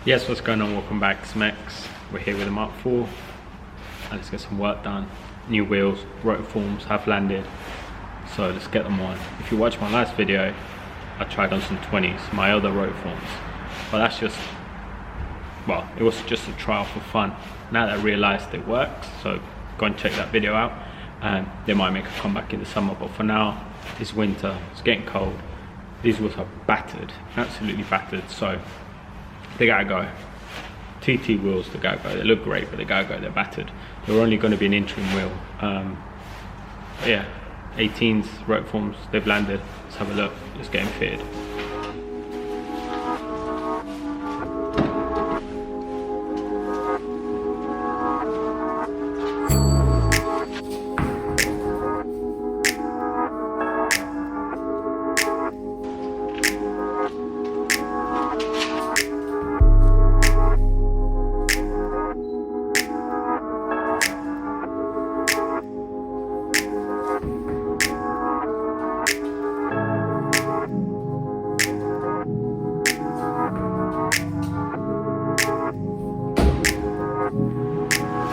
Yes, what's going on? Welcome back, Smex. We're here with a Mk4 and let's get some work done. New wheels, Rotiforms have landed, so let's get them on. If you watched my last video, I tried on some 20s, my other Rotiforms, but that's just, well, it was just a trial for fun. Now that I realized it works, so go and check that video out, and they might make a comeback in the summer, but for now, it's winter, it's getting cold. These wheels are battered, absolutely battered, so they gotta go. TT wheels, they gotta go. They look great, but they gotta go, they're battered. They're only gonna be an interim wheel. But yeah, 18s, Rotiforms, they've landed. Let's have a look, let's get them fitted.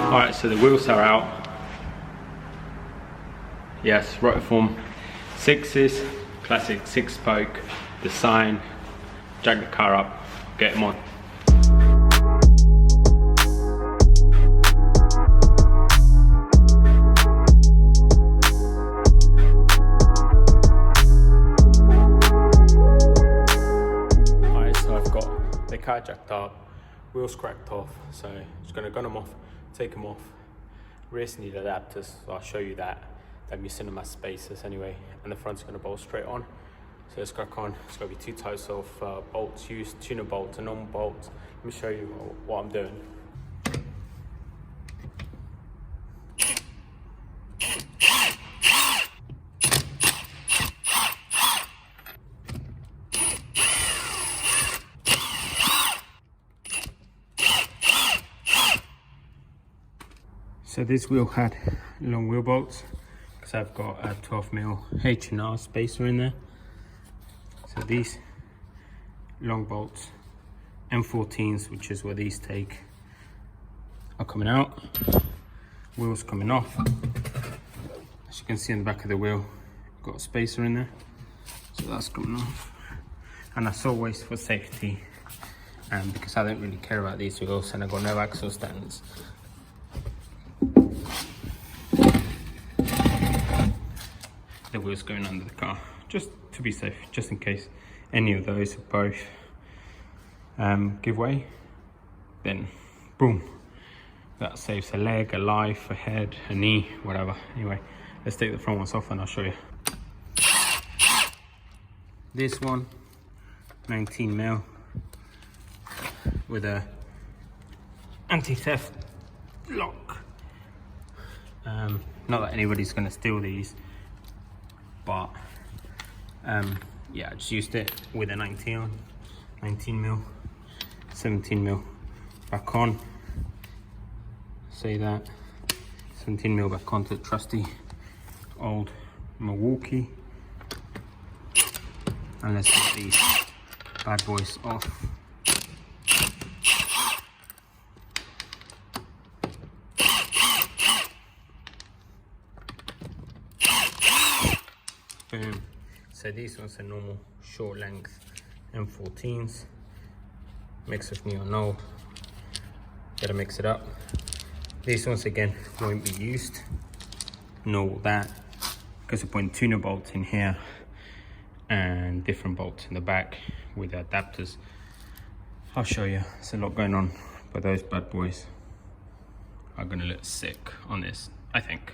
Alright, so the wheels are out. Yes, Rotiform SIXs, classic 6-spoke, the sign, jack the car up, get them on. Alright, so I've got the car jacked up, wheels cracked off, so I'm just going to gun them off, take them off. Rears need adapters, so I'll show you that. They're missing my spacers anyway, and the front's going to bolt straight on. So let's crack on. It's going to be two types of bolts used, tuner bolts and normal bolts. Let me show you what I'm doing. So this wheel had long wheel bolts because I've got a 12mm H&R spacer in there. So these long bolts, M14s, which is where these take, are coming out. Wheels coming off. As you can see in the back of the wheel, got a spacer in there. So that's coming off. And that's always for safety, because I don't really care about these wheels and I've got no axle stands. The wheels going under the car, just to be safe, just in case any of those or both give way, then boom, that saves a leg, a life, a head, a knee, whatever. Anyway, let's take the front ones off and I'll show you. This one, 19mm with a anti-theft lock. Not that anybody's gonna steal these, but yeah, I just used it with a 19mm, 17mm back on. Say that, 17mm back onto the trusty old Milwaukee. And let's get these bad boys off. Boom. So these ones are normal short length M14s, mix of new and old. Gotta mix it up. These ones again won't be used, know that, because I put tuner bolts in here and different bolts in the back with adapters. I'll show you. There's a lot going on, but those bad boys are gonna look sick on this, I think.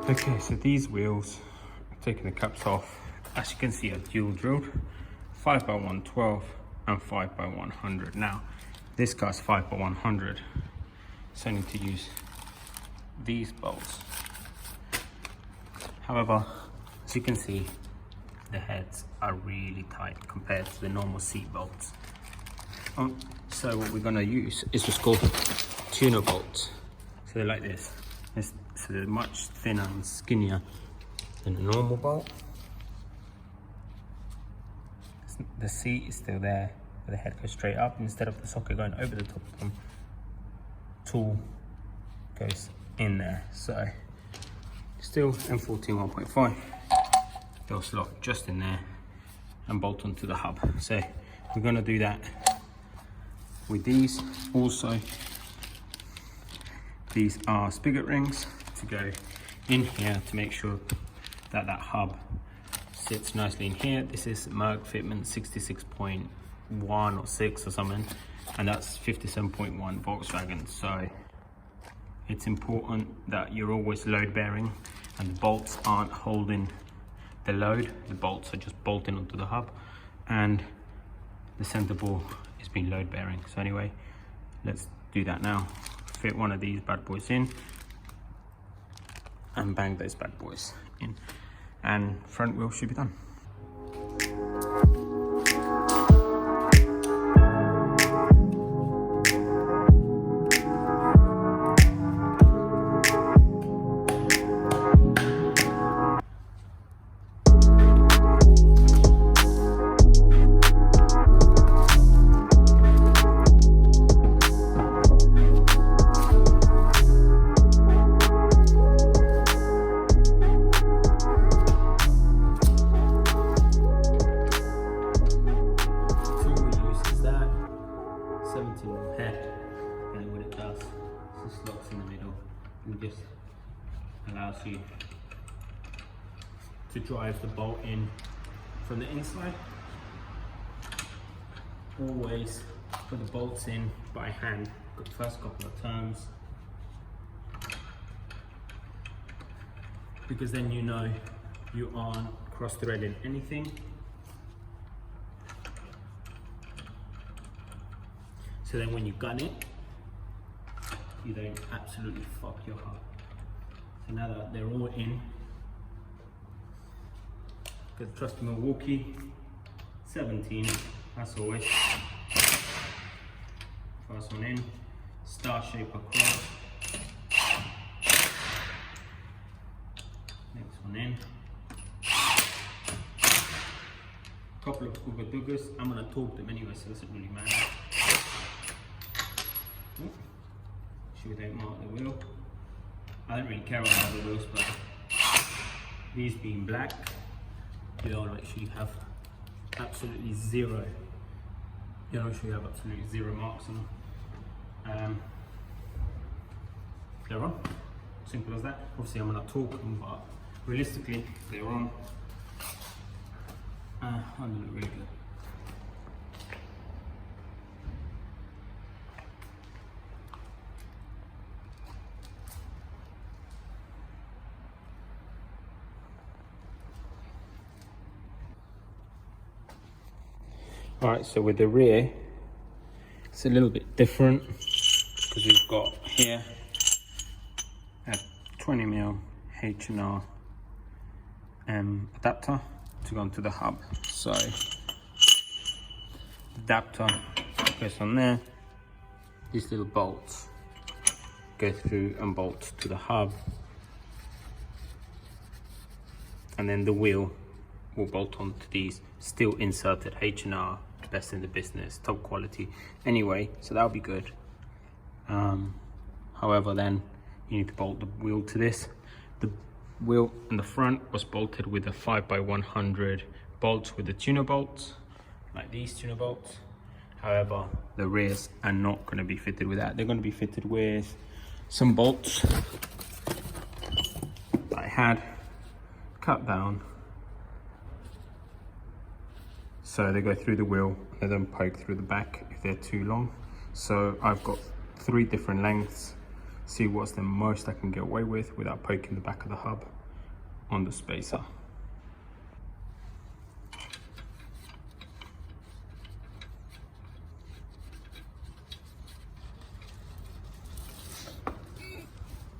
Okay, so these wheels, I've taken the caps off. As you can see, are dual drilled, 5x112 and 5x100. Now, this car's 5x100, so I need to use these bolts. However, As you can see, the heads are really tight compared to the normal seat bolts. So what we're going to use is what's called tuner bolts. So they're like this. So they're much thinner and skinnier than a normal bolt. The seat is still there, but the head goes straight up. Instead of the socket going over the top of them, tool goes in there. So still M14 1.5. They'll slot just in there and bolt onto the hub. So we're going to do that with these. Also, these are spigot rings to go in here to make sure that that hub sits nicely in here. This is Merc fitment 66.1 or 6 or something, and that's 57.1 Volkswagen. So it's important that you're always load bearing and the bolts aren't holding the load. The bolts are just bolting onto the hub, and the center ball is being load bearing. So anyway, let's do that now. Fit one of these bad boys in and bang those bad boys in, and front wheel should be done. Just allows you to drive the bolt in from the inside. Always put the bolts in by hand the first couple of turns, because then you know you aren't cross-threading anything. So then when you gun it, you don't absolutely fuck your hub. So now that they're all in, got the trusty Milwaukee 17, as always. First one in, star shape across. Next one in. Couple of Uga Dugas. I'm gonna torque them anyway, so it doesn't really matter. We don't mark the wheel. I don't really care about the wheels, but these being black, you don't want to make sure you have absolutely zero. You want to make sure you have absolutely zero marks on them. They're on. Simple as that. Obviously, I'm going to torque them, but realistically, they're on. I'm going to look really good. Alright, so with the rear, it's a little bit different because we've got here a 20mm H&R adapter to go onto the hub. So the adapter goes on there, these little bolts go through and bolt to the hub, and then the wheel will bolt onto these still inserted H&R, best in the business, top quality anyway, so that'll be good. However, then you need to bolt the wheel to this. The wheel in the front was bolted with a 5x100 bolts with the tuner bolts, like these tuner bolts. However, the rears are not going to be fitted with that. They're going to be fitted with some bolts that I had cut down, so they go through the wheel, they don't poke through the back if they're too long. So I've got 3 different lengths, see what's the most I can get away with without poking the back of the hub on the spacer.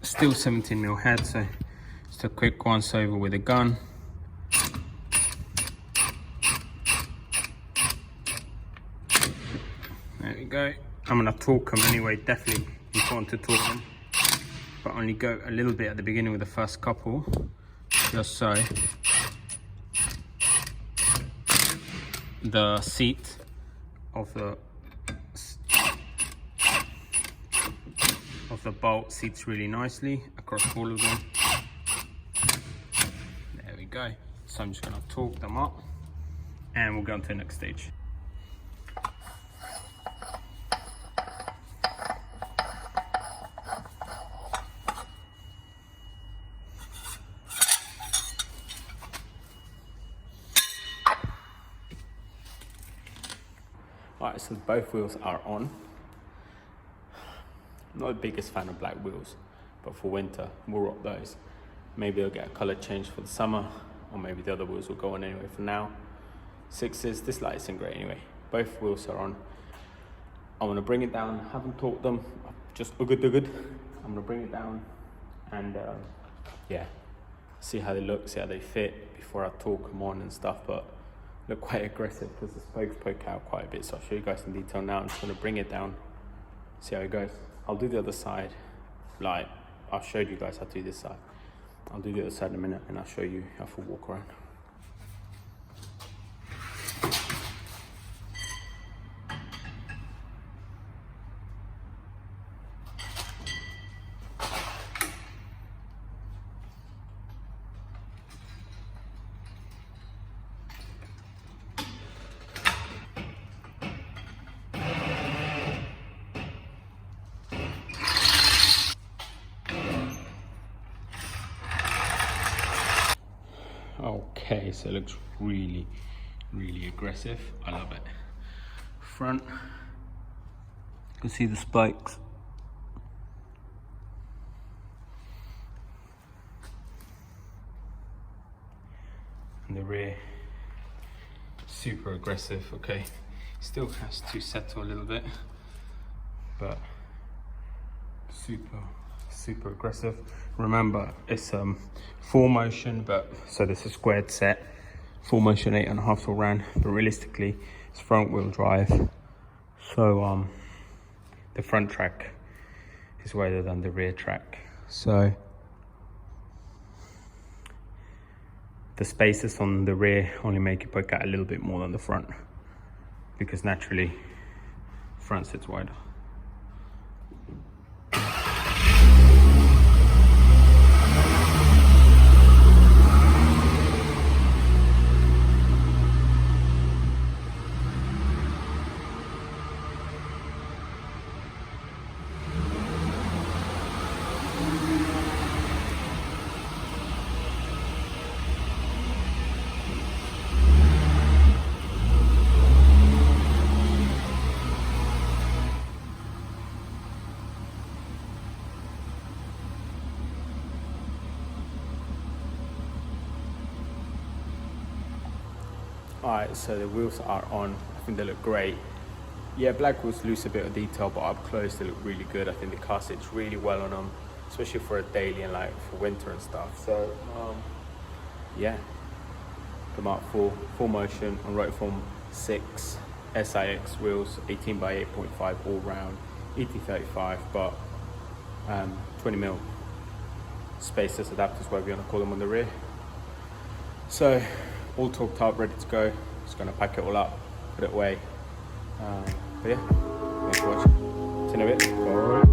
Still 17mm head, so just a quick once over with a gun. There we go. I'm gonna torque them anyway, definitely important to torque them. But only go a little bit at the beginning with the first couple, just so the seat of the bolt seats really nicely across all of them. There we go. So I'm just gonna torque them up and we'll go on to the next stage. Alright, so both wheels are on. I'm not the biggest fan of black wheels, but for winter, we'll rock those. Maybe I'll get a color change for the summer, or maybe the other wheels will go on anyway. For now, sixes, this light isn't great anyway. Both wheels are on. I want to bring it down, haven't torqued them, just good. I'm going to bring it down and yeah, see how they look, see how they fit before I torque them on and stuff, but look quite aggressive because the spokes poke out quite a bit. So I'll show you guys in detail now. I'm just going to bring it down, see how it goes. I'll do the other side, like I've showed you guys how to do this side. I'll do the other side in a minute and I'll show you how to walk around. Okay, so it looks really aggressive. I love it. Front, you can see the spikes. And the rear, super aggressive. Okay, still has to settle a little bit, but super aggressive. Remember, it's 4motion, but so this is a squared set. 4motion 8.5 all round, but realistically it's front wheel drive, so the front track is wider than the rear track, so the spaces on the rear only make it poke out a little bit more than the front, because naturally front sits wider. Alright, so the wheels are on. I think they look great. Yeah, black wheels lose a bit of detail, but up close they look really good. I think the car sits really well on them, especially for a daily and like for winter and stuff. So yeah, the Mk4 4motion on Rotiform SIX SIX wheels, 18 by 8.5 all round, ET35, but 20mm spacers, adapters, whatever you want to call them, on the rear. So all torqued up, ready to go. Just gonna pack it all up, put it away. But yeah, thanks for watching. See you in a bit. Bye.